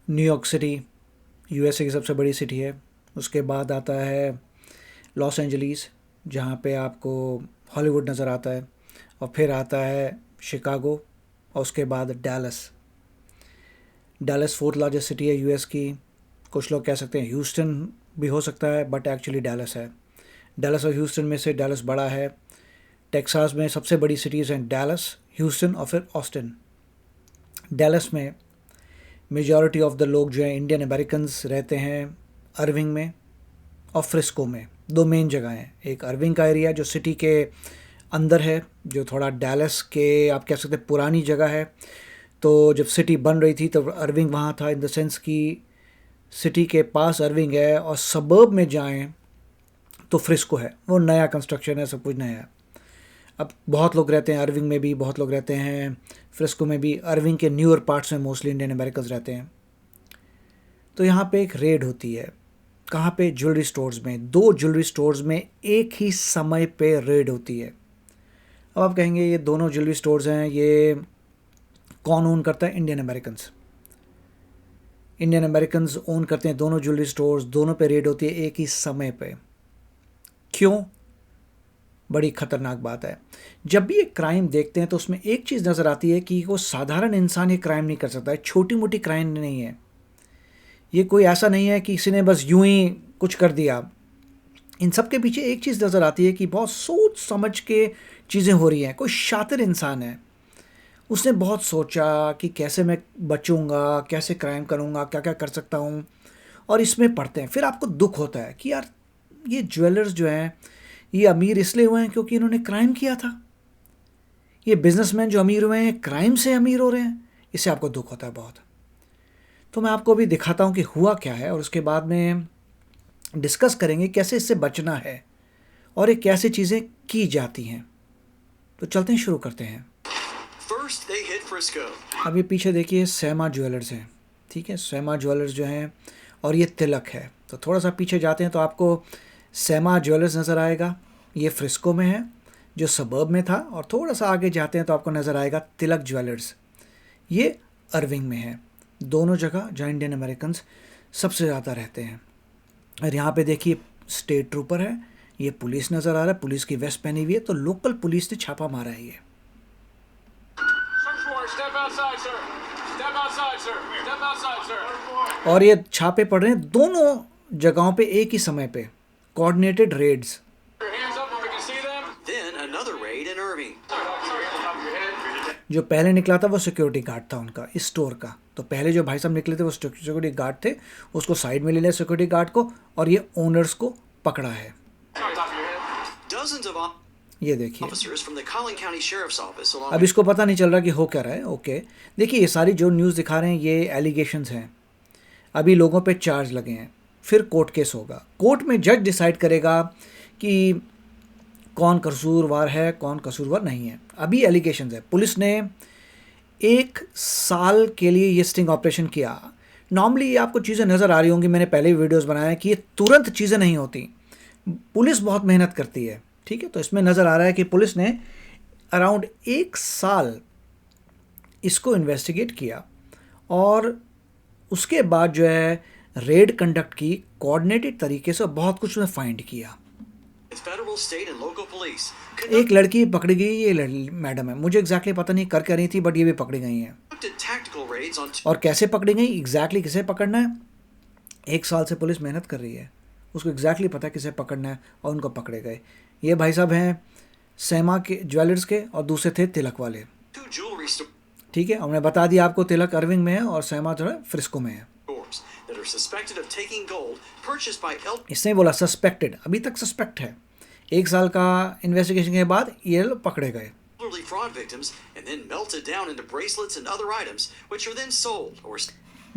New York city USA की सबसे बड़ी सिटी है। उसके बाद आता है लॉस एंजलिस, जहाँ पे आपको हॉलीवुड नज़र आता है। और फिर आता है शिकागो, और उसके बाद Dallas. Dallas fourth largest city है यूएस की। कुछ लोग कह सकते हैं ह्यूस्टन भी हो सकता है, बट एक्चुअली डैलस है। डैलस और ह्यूस्टन में से डैलस बड़ा है। टेक्सास में सबसे बड़ी सिटीज़ हैं डैलस, ह्यूस्टन और फिर ऑस्टिन। डैलस में मेजॉरिटी ऑफ द लोग जो हैं इंडियन अमेरिकन्स रहते हैं अर्विंग में और फ्रिस्को में। दो मेन जगह हैं, एक अर्विंग का एरिया जो सिटी के अंदर है, जो थोड़ा डैलस के आप कह सकते हैं पुरानी जगह है। तो जब सिटी बन रही थी तब अर्विंग वहाँ था, इन द सेंस कि सिटी के पास अर्विंग है, और सबर्ब में जाएं तो फ्रिस्को है, वो नया कंस्ट्रक्शन है, सब कुछ नया है। अब बहुत लोग रहते हैं अर्विंग में भी, बहुत लोग रहते हैं फ्रिस्को में भी। अर्विंग के न्यूअर पार्ट्स में मोस्टली इंडियन अमेरिकन्स रहते हैं। तो यहाँ पे एक रेड होती है। कहाँ पे? ज्वेलरी स्टोर्स में। दो ज्वेलरी स्टोर्स में एक ही समय पे रेड होती है। अब आप कहेंगे ये दोनों ज्वेलरी स्टोर्स हैं, ये कौन ओन करता है? Indian Americans. Indian Americans own करते हैं दोनों ज्वेलरी स्टोर्स, दोनों पे रेड होती है एक ही समय पे। क्यों? बड़ी खतरनाक बात है। जब भी एक क्राइम देखते हैं तो उसमें एक चीज़ नज़र आती है कि वो साधारण इंसान ये क्राइम नहीं कर सकता है, छोटी मोटी क्राइम नहीं है ये। कोई ऐसा नहीं है कि किसी ने बस यूं ही कुछ कर दिया। इन सब के पीछे एक चीज़ नज़र आती है कि बहुत सोच समझ के चीज़ें हो रही हैं। कोई शातिर इंसान है, उसने बहुत सोचा कि कैसे मैं बचूंगा, कैसे क्राइम करूंगा, क्या क्या कर सकता हूँ, और इसमें पढ़ते हैं। फिर आपको दुख होता है कि यार ये ज्वेलर्स जो हैं ये अमीर इसलिए हुए हैं क्योंकि इन्होंने क्राइम किया था। ये बिजनेसमैन जो अमीर हुए हैं क्राइम से अमीर हो रहे हैं, इससे आपको दुख होता है बहुत। तो मैं आपको अभी दिखाता हूँ कि हुआ क्या है, और उसके बाद में डिस्कस करेंगे कैसे इससे बचना है और ये कैसे चीज़ें की जाती हैं। तो चलते हैं, शुरू करते हैं। अभी पीछे देखिए सैमा ज्वेलर्स हैं, ठीक है। सैमा ज्वेलर्स जो हैं, और ये तिलक है। तो थोड़ा सा पीछे जाते हैं तो आपको सैमा ज्वेलर्स नज़र आएगा, ये फ्रिस्को में है जो सबर्ब में था। और थोड़ा सा आगे जाते हैं तो आपको नज़र आएगा तिलक ज्वेलर्स, ये अर्विंग में है। दोनों जगह जहाँ इंडियन अमेरिकन्स सबसे ज़्यादा रहते हैं। और यहाँ पे देखिए स्टेट ट्रूपर है, ये पुलिस नज़र आ रहा है, पुलिस की वेस्ट पहनी हुई है। तो लोकल पुलिस ने छापा मारा है ये। और ये छापे पड़ रहे हैं दोनों जगहों पे एक ही समय पे, कोऑर्डिनेटेड रेड्स। जो पहले निकला था वो सिक्योरिटी गार्ड था उनका, इस स्टोर का। तो पहले जो भाई साहब निकले थे वो सिक्योरिटी गार्ड थे, उसको साइड में ले लिया सिक्योरिटी गार्ड को, और ये ओनर्स को पकड़ा है। ये देखिए, अब इसको पता नहीं चल रहा कि हो क्या रहा है। ओके, देखिए ये सारी जो न्यूज़ दिखा रहे हैं ये एलिगेशंस हैं। अभी लोगों पे चार्ज लगे हैं, फिर कोर्ट केस होगा। कोर्ट में जज डिसाइड करेगा कि कौन कसूरवार है, कौन कसूरवार नहीं है। अभी एलिगेशंस है। पुलिस ने 1 साल के लिए ये स्टिंग ऑपरेशन किया। नॉर्मली ये आपको चीज़ें नज़र आ रही होंगी, मैंने पहले भी वीडियोस बनाया कि ये तुरंत चीज़ें नहीं होती, पुलिस बहुत मेहनत करती है, ठीक है। तो इसमें नज़र आ रहा है कि पुलिस ने अराउंड 1 साल इसको इन्वेस्टिगेट किया, और उसके बाद जो है रेड कंडक्ट की कोऑर्डिनेटेड तरीके से, बहुत कुछ में फाइंड किया। एक लड़की पकड़ी गई, ये मैडम है, मुझे एग्जैक्टली पता नहीं कर क्या रही थी, बट ये भी पकड़ी गई हैं। और कैसे पकड़ी गई, एग्जैक्टली किसे पकड़ना है, 1 साल से पुलिस मेहनत कर रही है, उसको एग्जैक्टली पता है किसे पकड़ना है, और उनको पकड़े गए। ये भाई साहब हैं सैमा के ज्वेलर्स के, और दूसरे थे तिलक वाले, ठीक है। हमने बता दिया आपको, तिलक अर्विंग में है और सैमा जो है फ्रिस्को में है। इसने बोला सस्पेक्टेड, अभी तक सस्पेक्ट है। 1 साल का इन्वेस्टिगेशन के बाद ये लोग पकड़े गए।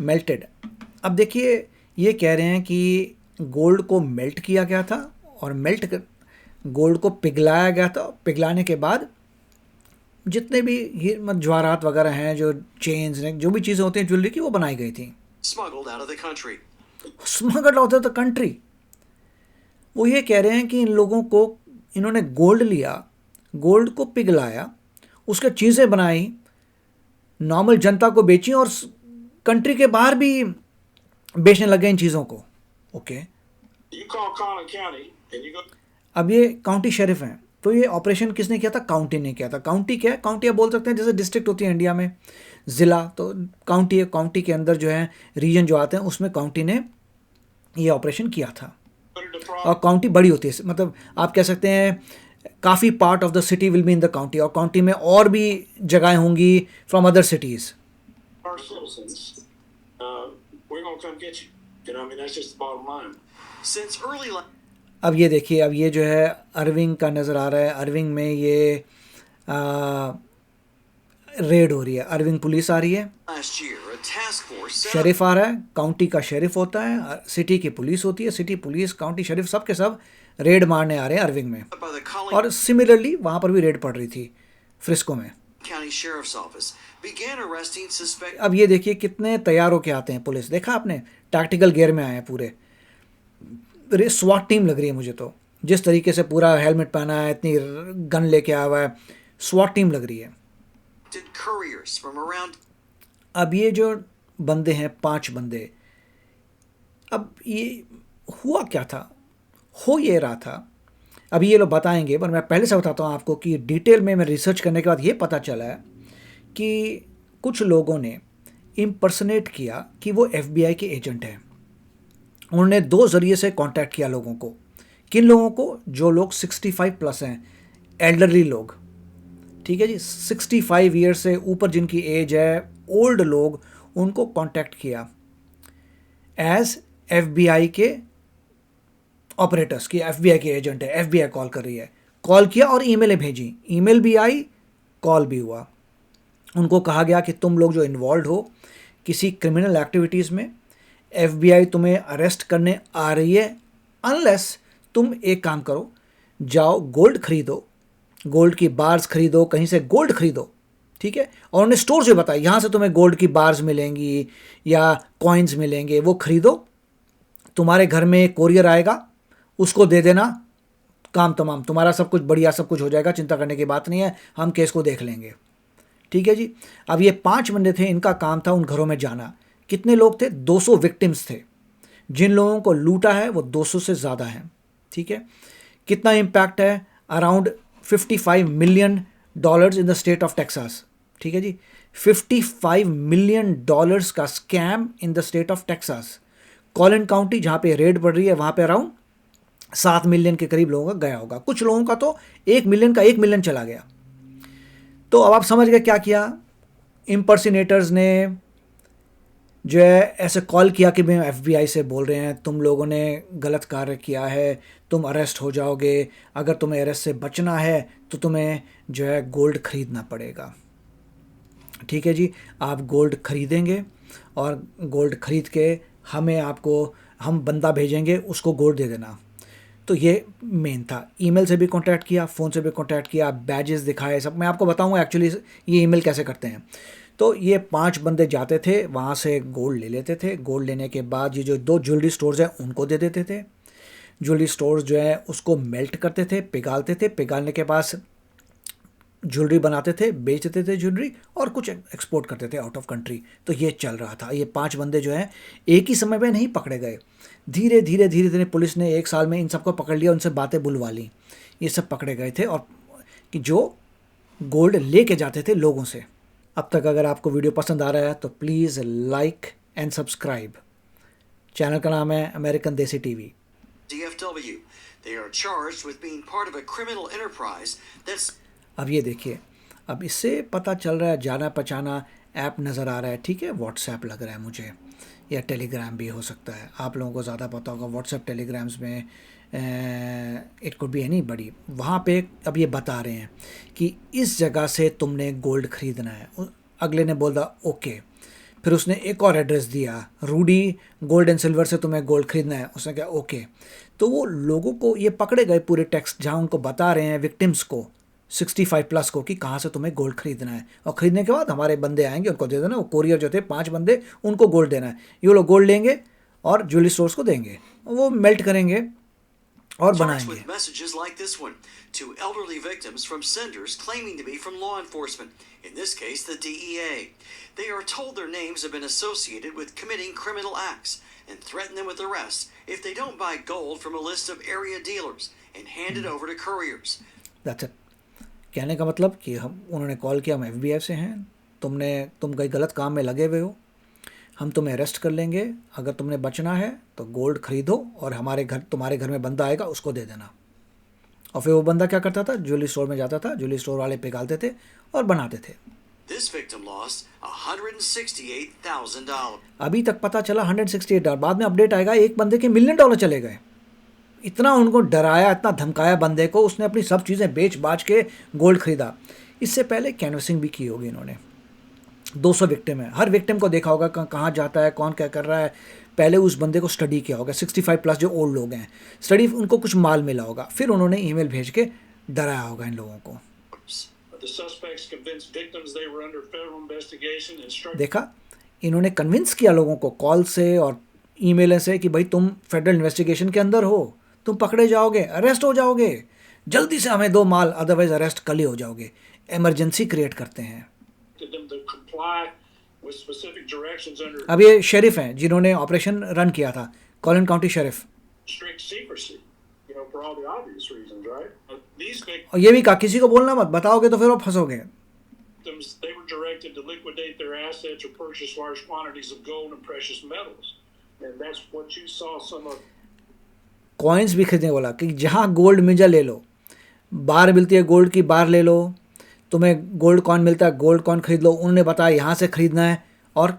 मेल्टेड, अब देखिए ये कह रहे हैं कि गोल्ड को मेल्ट किया गया था, और गोल्ड को पिघलाया गया था। पिघलाने के बाद जितने भी जवाहरात वगैरह हैं, जो चेन्स, जो भी चीज़ें होती हैं ज्वेलरी की, वो बनाई गई थी। Smuggled out of the country. वो ये कह रहे हैं कि इन लोगों को, इन्होंने गोल्ड लिया, गोल्ड को पिघलाया, उसके चीज़ें बनाई, नॉर्मल जनता को बेची, और कंट्री के बाहर भी बेचने लग गए इन चीज़ों को। ओके, अब ये काउंटी शेरिफ हैं, तो ये ऑपरेशन किसने किया था? काउंटी ने किया था। काउंटी क्या है? काउंटी आप बोल सकते हैं जैसे डिस्ट्रिक्ट होती है इंडिया में, ज़िला, तो काउंटी है। काउंटी के अंदर जो है रीजन जो आते हैं उसमें काउंटी ने ये ऑपरेशन किया था। और काउंटी बड़ी होती है, मतलब आप कह सकते हैं काफ़ी part of the city will be in the county, और काउंटी में और भी जगहें होंगी फ्रॉम अदर सिटीज़। अब ये देखिए, अब ये जो है अर्विंग का नज़र आ रहा है। अर्विंग में ये रेड हो रही है, अर्विंग पुलिस आ रही है, शेरिफ आ रहा है, काउंटी का शेरिफ होता है, सिटी की पुलिस होती है, सिटी पुलिस, काउंटी शेरिफ, सब के सब रेड मारने आ रहे हैं अर्विंग में। और सिमिलरली वहाँ पर भी रेड पड़ रही थी फ्रिस्को में। अब ये देखिए कितने तैयार होके आते हैं पुलिस, देखा आपने, टैक्टिकल गियर में आए हैं पूरे। स्वाट टीम लग रही है मुझे तो, जिस तरीके से पूरा हेलमेट पहना है, इतनी गन लेके आया हुआ है, स्वाट टीम लग रही है। अब ये जो बंदे हैं, 5 बंदे, अब ये हुआ क्या था? हो ये रहा था, अभी ये लोग बताएंगे, पर मैं पहले से बताता हूँ आपको कि डिटेल में मैं रिसर्च करने के बाद ये पता चला है कि कुछ लोगों ने इम्पर्सनेट किया कि वो FBI के एजेंट हैं। उन्होंने 2 ज़रिए से कांटेक्ट किया लोगों को। किन लोगों को? जो लोग 65 प्लस हैं, एल्डरली लोग, ठीक है जी, 65 ईयर से ऊपर जिनकी एज है, ओल्ड लोग, उनको कांटेक्ट किया एज FBI के ऑपरेटर्स की। FBI के एजेंट है, FBI कॉल कर रही है, कॉल किया और ईमेलें भेजी, ईमेल भी आई, कॉल भी हुआ। उनको कहा गया कि तुम लोग जो इन्वॉल्व हो किसी क्रिमिनल एक्टिविटीज़ में, FBI तुम्हें अरेस्ट करने आ रही है, अनलेस तुम एक काम करो, जाओ गोल्ड खरीदो, गोल्ड की बार्स खरीदो, कहीं से गोल्ड खरीदो, ठीक है। और उन्हें स्टोर से बताया यहाँ से तुम्हें गोल्ड की बार्स मिलेंगी या कॉइन्स मिलेंगे, वो खरीदो, तुम्हारे घर में कोरियर आएगा, उसको दे देना, काम तमाम, तुम्हारा सब कुछ बढ़िया, सब कुछ हो जाएगा, चिंता करने की बात नहीं है, हम केस को देख लेंगे, ठीक है जी। अब ये 5 बंदे थे, इनका काम था उन घरों में जाना। कितने लोग थे? 200 विक्टिम्स थे। जिन लोगों को लूटा है वो 200 से ज़्यादा है, ठीक है। कितना इम्पैक्ट है? Around $55 million in the state of Texas, ठीक है जी। $55 मिलियन का scam in the state of Texas. Colin county जहाँ पे रेड पड़ रही है, वहाँ पे अराउंड 7 मिलियन के करीब लोगों का गया होगा। कुछ लोगों का तो 1 मिलियन का 1 मिलियन चला गया। तो अब आप समझ गए क्या किया इम्पर्सिनेटर्स ने, जो है ऐसे कॉल किया कि मैं FBI से बोल रहे हैं, तुम लोगों ने गलत कार्य किया है, तुम अरेस्ट हो जाओगे, अगर तुम्हें अरेस्ट से बचना है तो तुम्हें जो है गोल्ड खरीदना पड़ेगा, ठीक है जी। आप गोल्ड खरीदेंगे और गोल्ड खरीद के हम बंदा भेजेंगे, उसको गोल्ड दे देना। तो ये मेन था। ईमेल से भी कांटेक्ट किया, फ़ोन से भी कांटेक्ट किया, बैजेस दिखाए, सब मैं आपको बताऊंगा एक्चुअली ये ईमेल कैसे करते हैं। तो ये 5 बंदे जाते थे, वहाँ से गोल्ड ले लेते थे। गोल्ड लेने के बाद ये जो 2 ज्वेलरी स्टोर्स हैं उनको दे देते थे। ज्वेलरी स्टोर्स जो है उसको मेल्ट करते थे, पिघालते थे, पिघालने के बाद ज्वेलरी बनाते थे, बेच देते थे ज्वेलरी, और कुछ एक्सपोर्ट करते थे आउट ऑफ कंट्री। तो ये चल रहा था। ये 5 बंदे जो हैं एक ही समय में नहीं पकड़े गए, धीरे धीरे पुलिस ने 1 साल में इन सबको पकड़ लिया, उनसे बातें बुलवा ली, ये सब पकड़े गए थे, और कि जो गोल्ड लेके जाते थे लोगों से। अब तक अगर आपको वीडियो पसंद आ रहा है तो please like and subscribe. Channel का नाम है अमेरिकन देसी TV. DFW. They are charged with being part of a criminal enterprise that's... अब ये देखिए, अब इससे पता चल रहा है, जाना पहचाना ऐप नज़र आ रहा है, ठीक है। व्हाट्सएप लग रहा है मुझे, या टेलीग्राम भी हो सकता है, आप लोगों को ज़्यादा पता होगा। व्हाट्सएप, टेलीग्राम्स में इट कुड बी एनी बडी। वहाँ पे अब ये बता रहे हैं कि इस जगह से तुमने गोल्ड ख़रीदना है। अगले ने बोला ओके, फिर उसने एक और एड्रेस दिया, रूडी गोल्ड एंड सिल्वर से तुम्हें गोल्ड खरीदना है, उसने कहा ओके। तो वो लोगों को ये पकड़े गए पूरे टेक्स्ट, जहाँ उनको बता रहे हैं विक्टिम्स को 65 प्लस को कि कहाँ से तुम्हें गोल्ड खरीदना है, और ख़रीदने के बाद हमारे बंदे आएंगे, उनको दे देना। वो कोरियर जो थे 5 बंदे, उनको गोल्ड देना है। ये लोग गोल्ड लेंगे और ज्वेलरी स्टोर्स को देंगे, वो मेल्ट करेंगे और Starts बनाएंगे। with messages like this one to elderly victims from senders claiming to be from law enforcement, in this case the DEA. They are told their names have been associated with committing criminal acts and threaten them with arrest if they don't buy gold from a list of area dealers and hand it over to couriers. That's it. कहने का मतलब कि उन्होंने call किया, हम FBI से हैं, तुम कहीं गलत काम में लगे हुए हो, हम तुम्हें अरेस्ट कर लेंगे, अगर तुमने बचना है तो गोल्ड खरीदो और तुम्हारे घर में बंदा आएगा, उसको दे देना। और फिर वो बंदा क्या करता था, ज्वेलरी स्टोर में जाता था, ज्वेलरी स्टोर वाले पिघालते थे और बनाते थे। This victim lost $168,000. अभी तक पता चला $168, बाद में अपडेट आएगा एक बंदे के $1 मिलियन चले गए। इतना उनको डराया, इतना धमकाया बंदे को, उसने अपनी सब चीज़ें बेच बाच के गोल्ड खरीदा। इससे पहले कैनवसिंग भी की होगी इन्होंने। 200 विक्टिम है, हर विक्टिम को देखा होगा कहाँ जाता है, कौन क्या कर रहा है। पहले उस बंदे को स्टडी किया होगा, 65 प्लस जो ओल्ड लोग हैं, स्टडी, उनको कुछ माल मिला होगा, फिर उन्होंने ईमेल भेज के डराया होगा इन लोगों को। देखा, इन्होंने कन्विंस किया लोगों को कॉल से और ईमेल से कि भाई तुम फेडरल इन्वेस्टिगेशन के अंदर हो, तुम पकड़े जाओगे, अरेस्ट हो जाओगे, जल्दी से हमें दो माल, अदरवाइज अरेस्ट कल ही हो जाओगे। इमरजेंसी क्रिएट करते हैं। अब ये शेरिफ हैं जिन्होंने ऑपरेशन रन किया था, कॉलिन काउंटी शेरिफ, और ये भी कहा किसी को बोलना मत, बताओगे तो फिर वो फंसोगे। They were directed to liquidate their assets or purchase large quantities of gold and precious metals, and that's what you saw some of. Coins भी खरीदने बोला कि जहाँ गोल्ड मिल जाए ले लो, बार मिलती है गोल्ड की, बार ले लो, तुम्हें गोल्ड कॉइन मिलता है, गोल्ड कॉइन खरीद लो। उन्होंने बताया यहाँ से खरीदना है और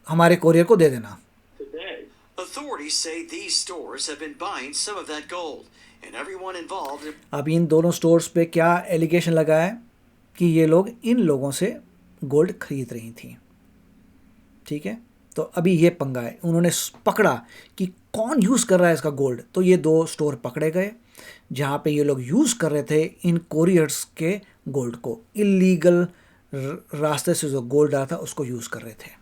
हमारे कोरियर को दे देना। Authorities say these stores have been buying some of that gold, and everyone involved. अब इन दोनों स्टोर्स पे क्या एलिगेशन लगा है कि ये लोग इन लोगों से गोल्ड खरीद रही थी। ठीक है, तो अभी ये पंगा है, उन्होंने पकड़ा कि कौन यूज़ कर रहा है इसका गोल्ड। तो ये 2 स्टोर पकड़े गए जहाँ पे ये लोग यूज़ कर रहे थे इन कोरियर्स के गोल्ड को, इलीगल रास्ते से जो गोल्ड आया था उसको यूज़ कर रहे थे।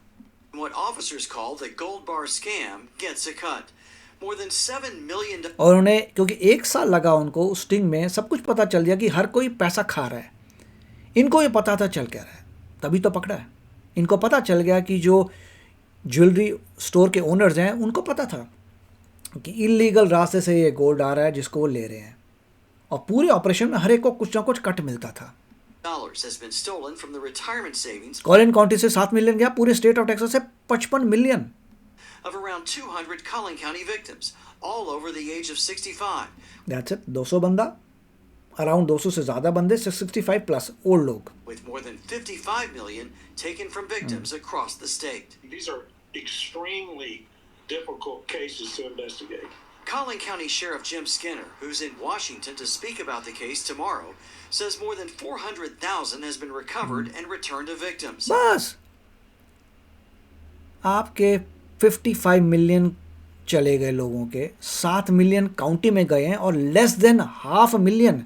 What officers call the gold bar scam gets a cut. More than $7 million. और उन्हें क्योंकि 1 साल लगा उनको उस स्टिंग में, सब कुछ पता चल गया कि हर कोई पैसा खा रहा है। इनको ये पता था चल क्या रहा है, तभी तो पकड़ा है। इनको पता चल गया कि जो ज्वेलरी स्टोर के ओनर्स हैं उनको पता था कि इलीगल रास्ते से ये गोल्ड आ रहा है जिसको वो ले रहे हैं, और पूरे ऑपरेशन में हर एक को कुछ ना कुछ कट मिलता था। Has been stolen from the retirement savings Colin county से 7 मिलियन गया, पूरे स्टेट ऑफ टेक्सास से 55 million. of around 200 Collin County victims, all over the age of 65. That's it, 200 बंदा, अराउंड 200 से ज़्यादा बंदे, 65 प्लस ओल्ड लोग। With more than 55 million taken from victims across the state. These are extremely difficult cases to investigate. Collin County Sheriff Jim Skinner, who's in Washington to speak about the case tomorrow, says more than 400,000 has been recovered and returned to victims. बस आपके 55 million चले गए लोगों के, 7 million county में गए हैं और लेस देन हाफ मिलियन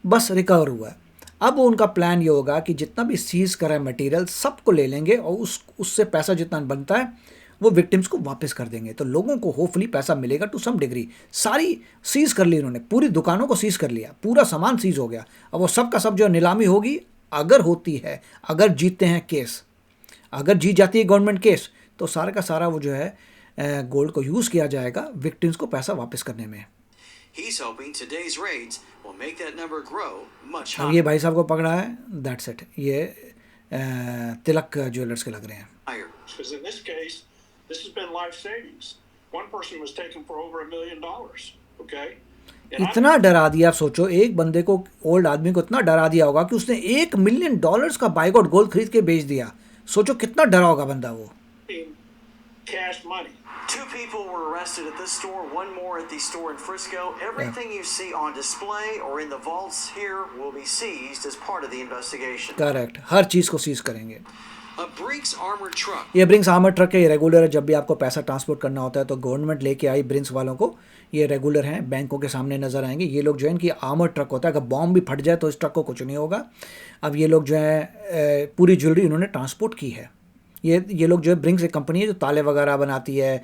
बस रिकवर हुआ है। अब उनका प्लान ये होगा कि जितना भी सीज करा है मटेरियल सबको ले लेंगे और उससे पैसा जितना बनता है वो विक्टिम्स को वापस कर देंगे। तो लोगों को होपफुली पैसा मिलेगा टू सम डिग्री। सारी सीज कर ली इन्होंने, पूरी दुकानों को सीज कर लिया, पूरा सामान सीज हो गया। अब वो सब का सब जो नीलामी होगी, अगर होती है, अगर जीतते हैं केस, अगर जीत जाती है गवर्नमेंट केस, तो सारा का सारा वो जो है गोल्ड को यूज़ किया जाएगा विक्टिम्स को पैसा वापस करने में। He's hoping today's raids will make that number grow much अब ये भाई साहब को पकड़ा है, दैट्स इट, ये तिलक ज्वेलर्स के लग रहे हैं। higher. Because in this case, this has been life savings. One person was taken for over $1 million. Okay? And इतना डरा दिया, आप सोचो, एक बंदे को, ओल्ड आदमी को इतना डरा दिया होगा कि उसने $1 मिलियन का बाइगोट गोल्ड खरीद के बेच दिया। सोचो कितना डरा होगा बंदा वो। cash money. 2 people were arrested at this store, 1 more at the store in Frisco. Everything you see on display or in the vaults here will be seized as part of the investigation. Correct, हर चीज़ को seize करेंगे। A Brinks armored truck. ये ब्रिंक्स armour truck है, ये regular है। जब भी आपको पैसा ट्रांसपोर्ट करना होता है तो गवर्नमेंट लेके आई ब्रिंक्स वालों को, ये रेगुलर हैं, बैंकों के सामने नज़र आएंगे। ये लोग जो है, इनकी आर्मर ट्रक होता है, अगर बॉम्ब भी फट जाए तो इस ट्रक को कुछ नहीं होगा। अब ये लोग जो है पूरी ज्वेलरी इन्होंने ट्रांसपोर्ट की है ये लोग जो है, ब्रिंक्स एक कंपनी है जो ताले वगैरह बनाती है,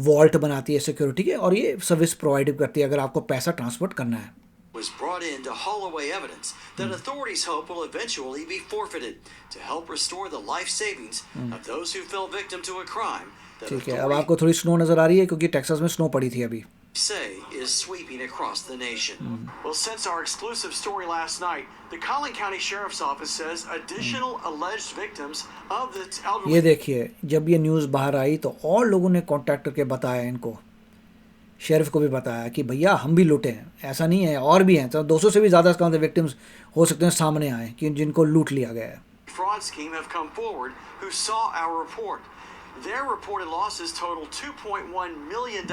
वॉल्ट बनाती है सिक्योरिटी के, और ये सर्विस प्रोवाइड करती है अगर आपको पैसा ट्रांसपोर्ट करना है. Was brought in to haul away evidence that authorities hope will eventually be forfeited to help restore the life savings of those who fell victim to a crime that ठीक है, अब authorities आपको थोड़ी snow नज़र आ रही है क्योंकि Texas में स्नो पड़ी थी अभी. say is sweeping across the nation. Well, since our exclusive story last night, the Collin County Sheriff's Office says additional alleged victims of the elderly. ये देखिए, जब ये न्यूज़ बाहर आई तो और लोगों ने कांटेक्ट करके बताया, इनको शेरिफ को भी बताया कि भैया हम भी लूटे हैं, ऐसा नहीं है, और भी हैं. तो 200 से भी ज़्यादा इसका मतलब विक्टिम्स हो सकते हैं सामने आए कि जिनको लूट लिया गया है. Fraud scheme have come forward who saw our report. Their reported losses total $2.1 million,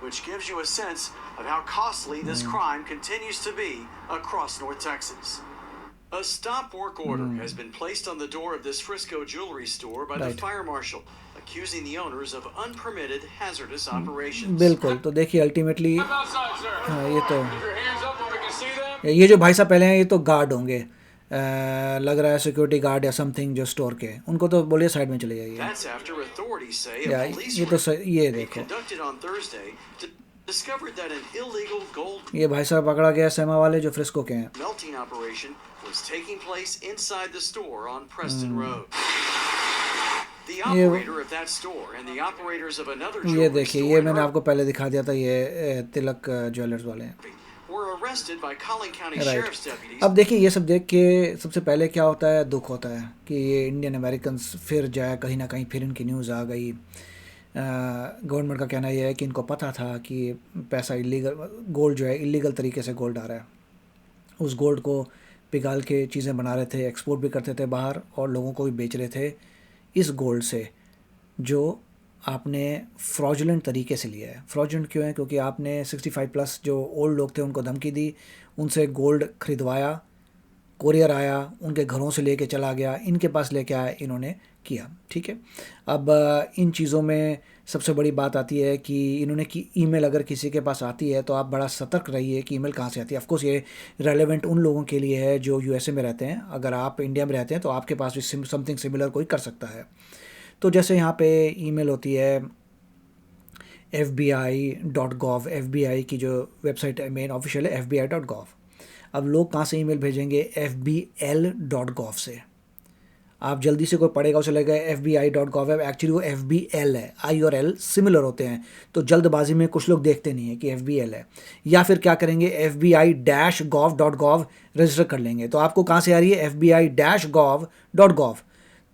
which gives you a sense of how costly this crime continues to be across North Texas. A stop work order has been placed on the door of this Frisco jewelry store by the Right. fire marshal, accusing the owners of unpermitted hazardous operations. बिल्कुल. तो देखिए ultimately Step outside, sir. हाँ, ये तो Keep your hands up where we can see them. ये जो भाई साहब पहले हैं ये तो गार्ड होंगे, लग रहा है सिक्योरिटी गार्ड या समथिंग जो स्टोर के. उनको तो बोलिए साइड में चले जाइए. That's after authorities say या a police ये तो ये raid देखो, conducted on Thursday discovered that an illegal gold ये भाई साहब पकड़ा गया सेमा वाले जो फ्रिस्को के हैं. melting operation was taking place inside the store on Preston Road. The operator of that store and the operators of another ये jewelry देखिए, store ये in मैंने Irving आपको पहले दिखा दिया था, ये तिलक ज्वेलर्स वाले हैं. were arrested by Collin County right. Sheriff's deputies. अब देखिए ये सब देख के सबसे पहले क्या होता है, दुख होता है कि ये इंडियन अमेरिकन फिर जाए कहीं ना कहीं, फिर इनकी न्यूज़ आ गई. गवर्नमेंट का कहना यह है कि इनको पता था कि पैसा इलीगल, गोल्ड जो है इलीगल तरीके से गोल्ड आ रहा है. उस गोल्ड को पिघाल के चीज़ें बना रहे थे, एक्सपोर्ट भी करते थे बाहर, और लोगों को भी बेच रहे थे इस गोल्ड से जो आपने फ्रॉडुलेंट तरीके से लिया है. फ्रॉडुलेंट क्यों है? क्योंकि आपने 65 प्लस जो ओल्ड लोग थे उनको धमकी दी, उनसे गोल्ड खरीदवाया, कोरियर आया, उनके घरों से लेके चला गया, इनके पास लेके आया, इन्होंने किया. ठीक है. अब इन चीज़ों में सबसे बड़ी बात आती है कि इन्होंने कि ईमेल अगर किसी के पास आती है तो आप बड़ा सतर्क रहिए कि ईमेल कहाँ से आती है. ऑफकोर्स ये रेलेवेंट उन लोगों के लिए है जो यूएसए में रहते हैं. अगर आप इंडिया में रहते हैं तो आपके पास भी समथिंग सिमिलर कोई कर सकता है. तो जैसे यहाँ पे ईमेल होती है fbi.gov, FBI की जो वेबसाइट मेन ऑफिशियल है fbi.gov. अब लोग कहाँ से ईमेल भेजेंगे? fbl.gov से. आप जल्दी से कोई पढ़ेगा उसे लगेगा fbi.gov है, एक्चुअली वो fbl है. I और L सिमिलर होते हैं, तो जल्दबाजी में कुछ लोग देखते नहीं है कि fbl है. या फिर क्या करेंगे, fbi-gov.gov रजिस्टर कर लेंगे. तो आपको कहाँ से आ रही है? fbi-gov.gov.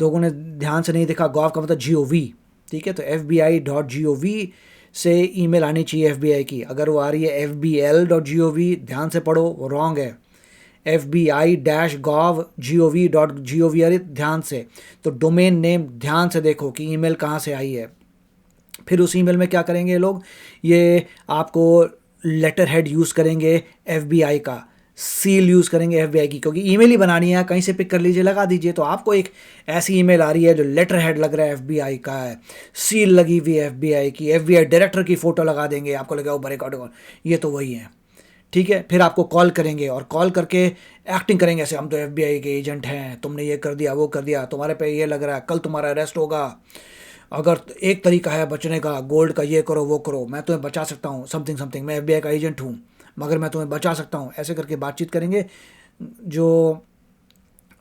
लोगों ने ध्यान से नहीं देखा, गॉव का मतलब gov. ठीक है. तो fbi.gov से ईमेल आनी चाहिए FBI की. अगर वो आ रही है fbl.gov, ध्यान से पढ़ो, वो रॉन्ग है. fbi-gov.gov अरे ध्यान से. तो डोमेन नेम ध्यान से देखो कि ईमेल कहाँ से आई है. फिर उस ईमेल में क्या करेंगे लोग, ये आपको लेटर हेड यूज़ करेंगे FBI का, सील यूज़ करेंगे FBI की, क्योंकि ईमेल ही बनानी है, कहीं से पिक कर लीजिए, लगा दीजिए. तो आपको एक ऐसी ईमेल आ रही है जो लेटर हेड लग रहा है FBI का है, सील लगी हुई है FBI की, FBI डायरेक्टर की फ़ोटो लगा देंगे, आपको लगेगा ऊपर एक ऑटो, ये तो वही है. ठीक है. फिर आपको कॉल करेंगे और कॉल करके एक्टिंग करेंगे ऐसे, हम तो FBI के एजेंट हैं, तुमने ये कर दिया, वो कर दिया, तुम्हारे पे ये लग रहा है, कल तुम्हारा अरेस्ट होगा. अगर एक तरीका है बचने का, गोल्ड का, ये करो वो करो, मैं तुम्हें बचा सकता हूँ, समथिंग समथिंग, मैं FBI का एजेंट हूँ मगर मैं तुम्हें बचा सकता हूँ. ऐसे करके बातचीत करेंगे. जो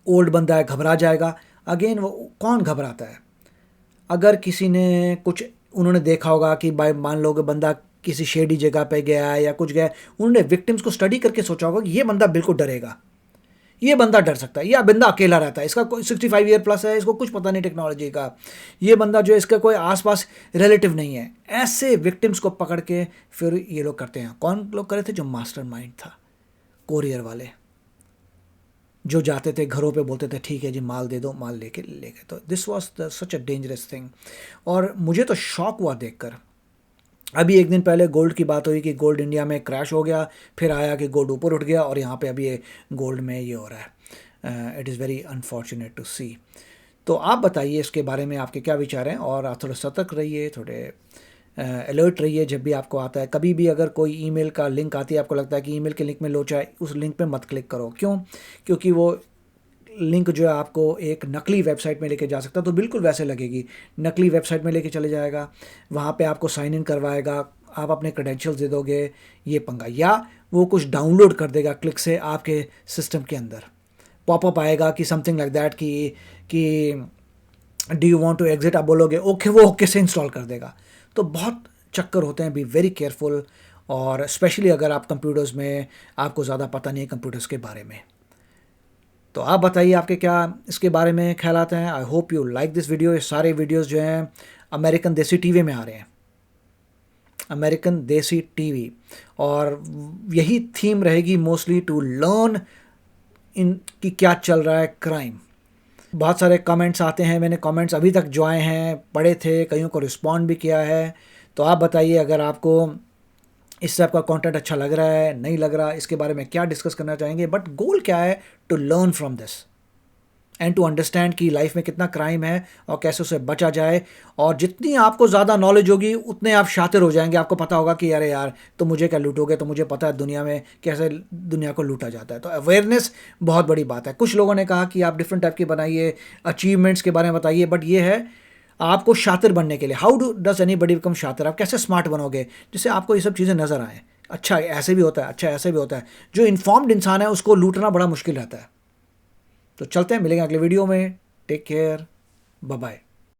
ओल्ड बंदा है घबरा जाएगा. अगेन वो कौन घबराता है? अगर किसी ने कुछ, उन्होंने देखा होगा कि भाई मान लो कि बंदा किसी शेडी जगह पे गया है या कुछ गया, उन्होंने विक्टिम्स को स्टडी करके सोचा होगा कि ये बंदा बिल्कुल डरेगा, ये बंदा डर सकता है, या बंदा अकेला रहता है, इसका कोई 65 ईयर प्लस है, इसको कुछ पता नहीं टेक्नोलॉजी का, ये बंदा जो है इसका कोई आसपास रिलेटिव नहीं है. ऐसे विक्टिम्स को पकड़ के फिर ये लोग करते हैं. कौन लोग करे थे? जो मास्टरमाइंड था, कोरियर वाले, जो जाते थे घरों पे, बोलते थे ठीक है जी माल दे दो, माल लेके ले गए. तो this was such a dangerous thing. और मुझे तो शॉक हुआ देखकर. अभी एक दिन पहले गोल्ड की बात हुई कि गोल्ड इंडिया में क्रैश हो गया, फिर आया कि गोल्ड ऊपर उठ गया, और यहाँ पे अभी ये गोल्ड में ये हो रहा है. It is very unfortunate to see. तो आप बताइए इसके बारे में आपके क्या विचार हैं, और आप थोड़े सतर्क रहिए, थोड़े अलर्ट रहिए जब भी आपको आता है. कभी भी अगर कोई ईमेल का लिंक आती है, आपको लगता है कि ईमेल के लिंक में लोचा है, उस लिंक पे मत क्लिक करो. क्यों? क्योंकि वो लिंक जो है आपको एक नकली वेबसाइट में लेके जा सकता है, तो बिल्कुल वैसे लगेगी, नकली वेबसाइट में लेके चले जाएगा, वहाँ पे आपको साइन इन करवाएगा, आप अपने क्रेडेंशियल्स दे दोगे, ये पंगा, या वो कुछ डाउनलोड कर देगा क्लिक से आपके सिस्टम के अंदर, पॉपअप आएगा कि समथिंग लाइक दैट कि do you want to exit, आप बोलोगे ओके, वो ओके से इंस्टॉल कर देगा। तो बहुत चक्कर होते हैं, बी वेरी केयरफुल, और स्पेशली अगर आप कंप्यूटर्स में आपको ज़्यादा पता नहीं है कंप्यूटर्स के बारे में। तो आप बताइए आपके क्या इसके बारे में ख्यालात हैं। I hope you like this video. ये सारे वीडियोस जो हैं अमेरिकन देसी टीवी में आ रहे हैं, अमेरिकन देसी टीवी, और यही थीम रहेगी मोस्टली, टू लर्न इन कि क्या चल रहा है क्राइम। बहुत सारे कमेंट्स आते हैं, मैंने कमेंट्स अभी तक जो आए हैं पढ़े थे, कईयों को रिस्पॉन्ड भी किया है। तो आप बताइए अगर आपको इस टाइप का कंटेंट अच्छा लग रहा है, नहीं लग रहा, इसके बारे में क्या डिस्कस करना चाहेंगे। बट गोल क्या है, to learn from this and to understand कि लाइफ में कितना क्राइम है और कैसे उसे बचा जाए। और जितनी आपको ज़्यादा नॉलेज होगी उतने आप शातिर हो जाएंगे, आपको पता होगा कि अरे यार तो मुझे क्या लूटोगे, तो मुझे पता है दुनिया में कैसे दुनिया को लूटा जाता है। तो अवेयरनेस बहुत बड़ी बात है। कुछ लोगों ने कहा कि आप डिफरेंट टाइप की बनाइए, अचीवमेंट्स के बारे में बताइए, बट ये है आपको शातिर बनने के लिए। हाउ डज एनीबडी बिकम शातिर, आप कैसे स्मार्ट बनोगे जिससे आपको ये सब चीज़ें नज़र आएँ, अच्छा ऐसे भी होता है, अच्छा ऐसे भी होता है। जो इन्फॉर्म्ड इंसान है उसको लूटना बड़ा मुश्किल रहता है। तो चलते हैं, मिलेंगे अगले वीडियो में। Take care, bye bye.